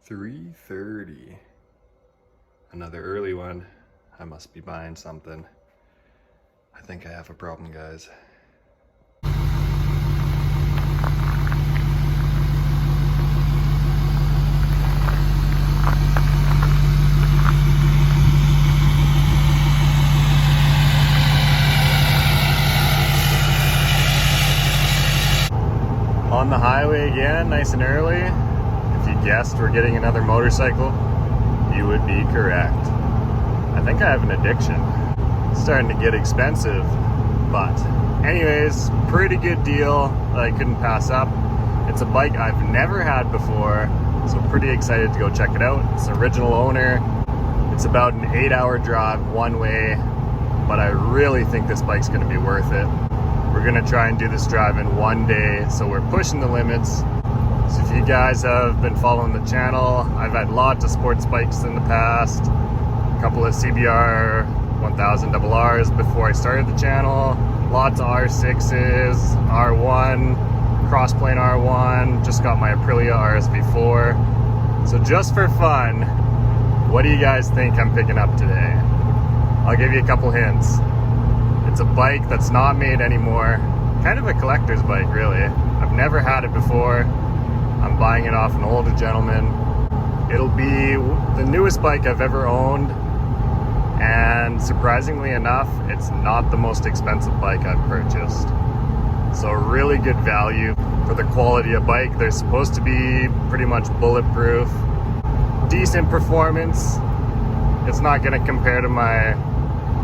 3:30. Another early one. I must be buying something. I think I have a problem, guys. On the highway again, nice and early. If you guessed we're getting another motorcycle, you would be correct. I think I have an addiction. It's starting to get expensive, but anyways, pretty good deal that I couldn't pass up. It's a bike I've never had before, so pretty excited to go check it out. It's an original owner. It's about an 8-hour drive one way, but I really think this bike's gonna be worth it. We're gonna try and do this drive in one day, so we're pushing the limits. So if you guys have been following the channel, I've had lots of sports bikes in the past, a couple of CBR 1000 RRs before I started the channel, lots of R6s, R1, crossplane R1, just got my Aprilia RSV4. So just for fun, what do you guys think I'm picking up today? I'll give you a couple hints. It's a bike that's not made anymore, kind of a collector's bike really. I've never had it before. I'm buying it off an older gentleman. It'll be the newest bike I've ever owned, and surprisingly enough, it's not the most expensive bike I've purchased. So really good value for the quality of bike. They're supposed to be pretty much bulletproof, decent performance. It's not gonna compare to my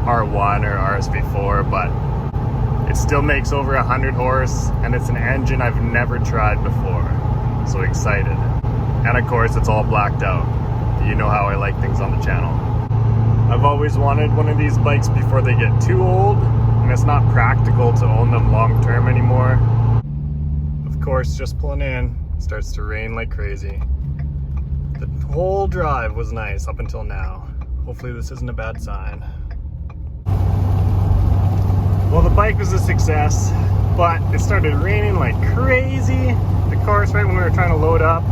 R1 or RSV4, but it still makes over 100 horse, and it's an engine I've never tried before. So excited. And of course, it's all blacked out. You know how I like things on the channel. I've always wanted one of these bikes before they get too old, and it's not practical to own them long term anymore. Of course, just pulling in, it starts to rain like crazy. The whole drive was nice up until now. Hopefully this isn't a bad sign. Well, the bike was a success, but it started raining like crazy, of course, right when we were trying to load up,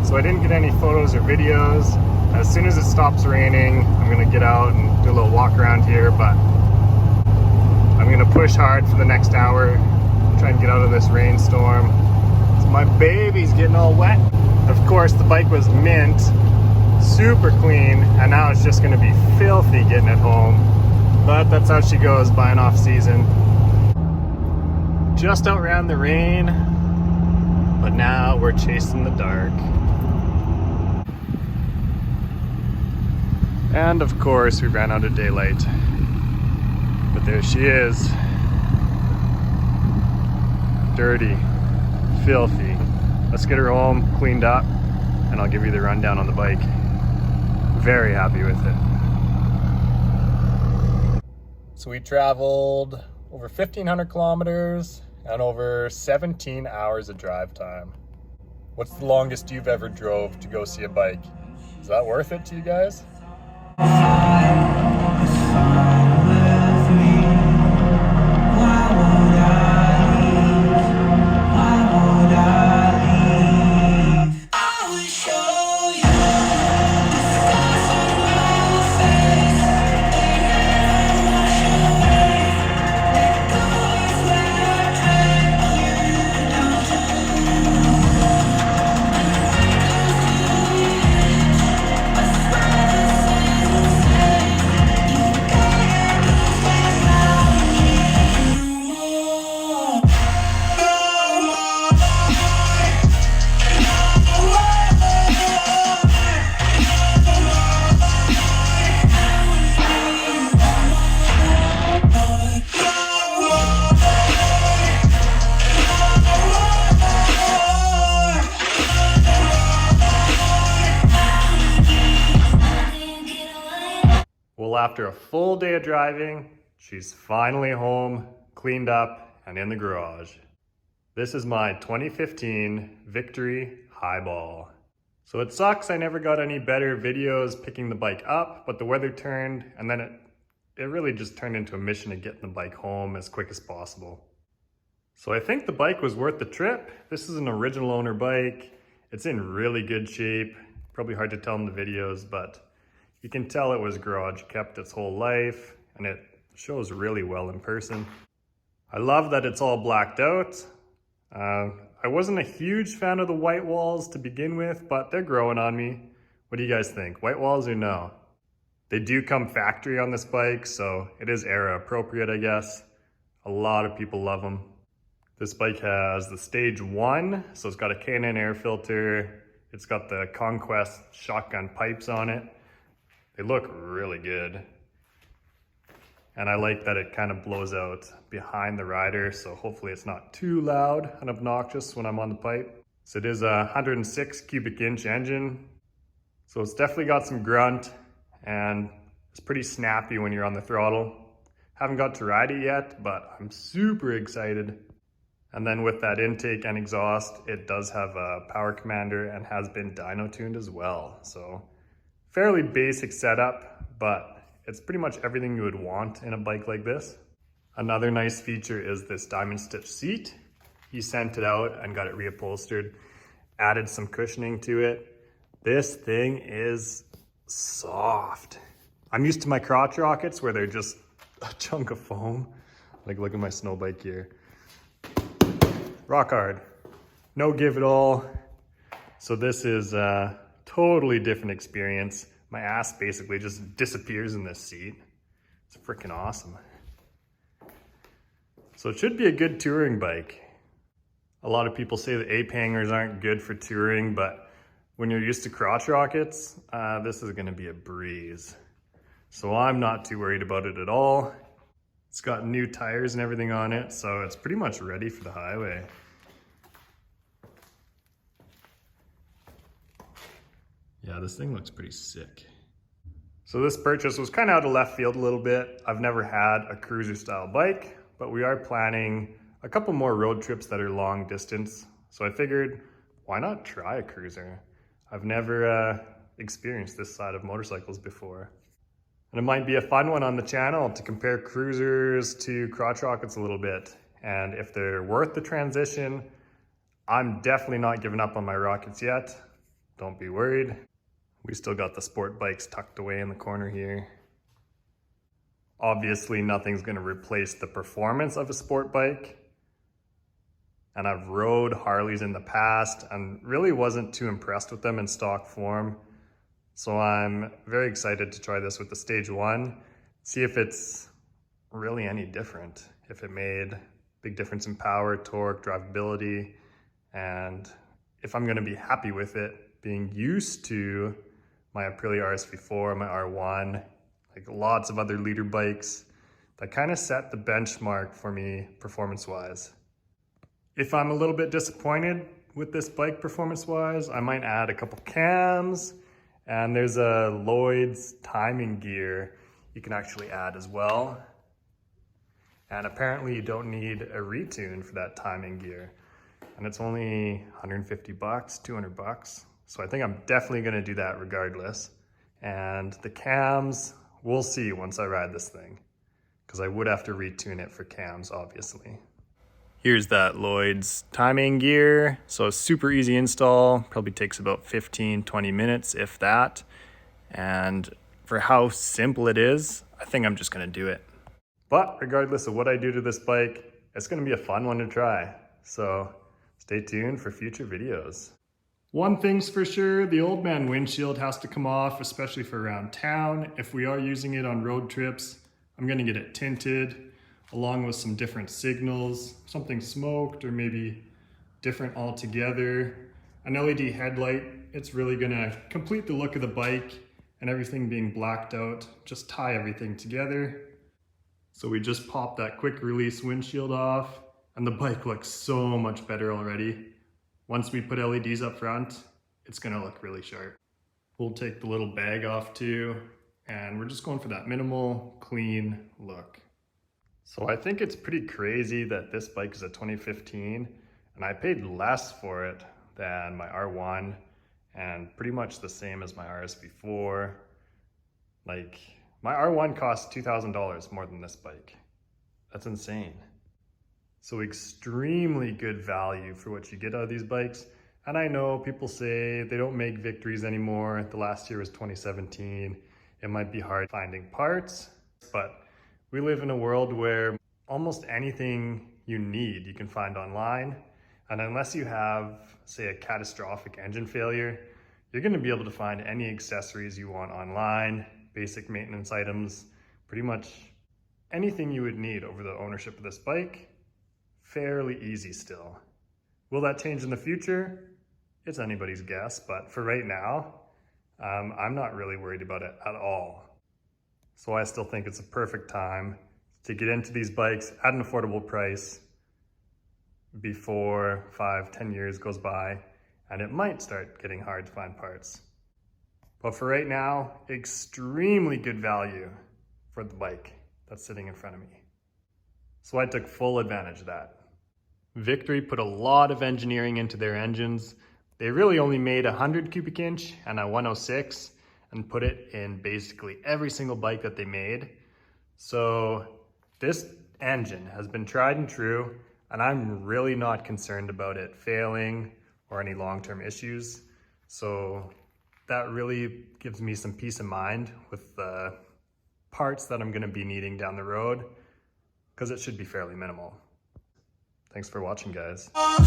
so I didn't get any photos or videos. As soon as it stops raining, I'm gonna get out and do a little walk around here, but I'm gonna push hard for the next hour, try and get out of this rainstorm. So my baby's getting all wet. Of course, the bike was mint, super clean, and now it's just gonna be filthy getting it home. But that's how she goes, buying off season. Just outran the rain, but now we're chasing the dark. And of course, we ran out of daylight. But there she is. Dirty, filthy. Let's get her home, cleaned up, and I'll give you the rundown on the bike. Very happy with it. So we traveled over 1,500 kilometers and over 17 hours of drive time. What's the longest you've ever drove to go see a bike? Is that worth it to you guys? Well, after a full day of driving, she's finally home, cleaned up, and in the garage. This is my 2015 Victory Highball. So it sucks I never got any better videos picking the bike up, but the weather turned, and then it really just turned into a mission to get the bike home as quick as possible. So I think the bike was worth the trip. This is an original owner bike. It's in really good shape. Probably hard to tell in the videos, but you can tell it was garage kept its whole life, and it shows really well in person. I love that it's all blacked out. I wasn't a huge fan of the white walls to begin with, but they're growing on me. What do you guys think? White walls or no? They do come factory on this bike, so it is era appropriate, I guess. A lot of people love them. This bike has the Stage 1, so it's got a K&N air filter. It's got the Conquest shotgun pipes on it. They look really good. And I like that it kind of blows out behind the rider, so hopefully it's not too loud and obnoxious when I'm on the pipe. So it is a 106 cubic inch engine. So it's definitely got some grunt, and it's pretty snappy when you're on the throttle. Haven't got to ride it yet, but I'm super excited. And then with that intake and exhaust, it does have a power commander and has been dyno tuned as well. So fairly basic setup, but it's pretty much everything you would want in a bike like this. Another nice feature is this diamond stitch seat. He sent it out and got it reupholstered, added some cushioning to it. This thing is soft. I'm used to my crotch rockets where they're just a chunk of foam. Like, look at my snow bike here. Rock hard, no give at all. So this is a totally different experience. My ass basically just disappears in this seat. It's freaking awesome. So it should be a good touring bike. A lot of people say the ape hangers aren't good for touring, but when you're used to crotch rockets, this is gonna be a breeze. So I'm not too worried about it at all. It's got new tires and everything on it, so it's pretty much ready for the highway. Yeah, this thing looks pretty sick. So this purchase was kind of out of left field a little bit. I've never had a cruiser style bike, but we are planning a couple more road trips that are long distance. So I figured, why not try a cruiser? I've never experienced this side of motorcycles before. And it might be a fun one on the channel to compare cruisers to crotch rockets a little bit. And if they're worth the transition, I'm definitely not giving up on my rockets yet. Don't be worried. We still got the sport bikes tucked away in the corner here. Obviously, nothing's gonna replace the performance of a sport bike. And I've rode Harleys in the past and really wasn't too impressed with them in stock form. So I'm very excited to try this with the Stage 1, see if it's really any different, if it made a big difference in power, torque, drivability, and if I'm gonna be happy with it, being used to my Aprilia RSV4, my R1, like lots of other leader bikes that kind of set the benchmark for me performance-wise. If I'm a little bit disappointed with this bike performance-wise, I might add a couple cams, and there's a Lloyd's timing gear you can actually add as well. And apparently you don't need a retune for that timing gear. And it's only 150 bucks, 200 bucks. So I think I'm definitely gonna do that regardless. And the cams, we'll see once I ride this thing, because I would have to retune it for cams, obviously. Here's that Lloyd's timing gear. So super easy install, probably takes about 15, 20 minutes, if that. And for how simple it is, I think I'm just gonna do it. But regardless of what I do to this bike, it's gonna be a fun one to try. So stay tuned for future videos. One thing's for sure, the old man windshield has to come off, especially for around town. If we are using it on road trips, I'm gonna get it tinted, along with some different signals, something smoked or maybe different altogether. An LED headlight, it's really gonna complete the look of the bike, and everything being blacked out, just tie everything together. So we just popped that quick release windshield off, and the bike looks so much better already. Once we put LEDs up front, it's gonna look really sharp. We'll take the little bag off too, and we're just going for that minimal, clean look. So I think it's pretty crazy that this bike is a 2015 and I paid less for it than my R1 and pretty much the same as my RSV4. Like, my R1 cost $2,000 more than this bike. That's insane. So extremely good value for what you get out of these bikes, And I know people say they don't make Victories anymore. The last year was 2017. It might be hard finding parts, but we live in a world where almost anything you need you can find online. And unless you have, say, a catastrophic engine failure, you're gonna be able to find any accessories you want online, basic maintenance items, pretty much anything you would need over the ownership of this bike. Fairly easy still. Will that change in the future? It's anybody's guess, but for right now, I'm not really worried about it at all. So I still think it's a perfect time to get into these bikes at an affordable price before 5-10 years goes by, and it might start getting hard to find parts. But for right now, extremely good value for the bike that's sitting in front of me. So I took full advantage of that. Victory put a lot of engineering into their engines. They really only made 100 cubic inch and a 106 and put it in basically every single bike that they made. So this engine has been tried and true, and I'm really not concerned about it failing or any long-term issues. So that really gives me some peace of mind with the parts that I'm gonna be needing down the road, because it should be fairly minimal. Thanks for watching, guys. Oh,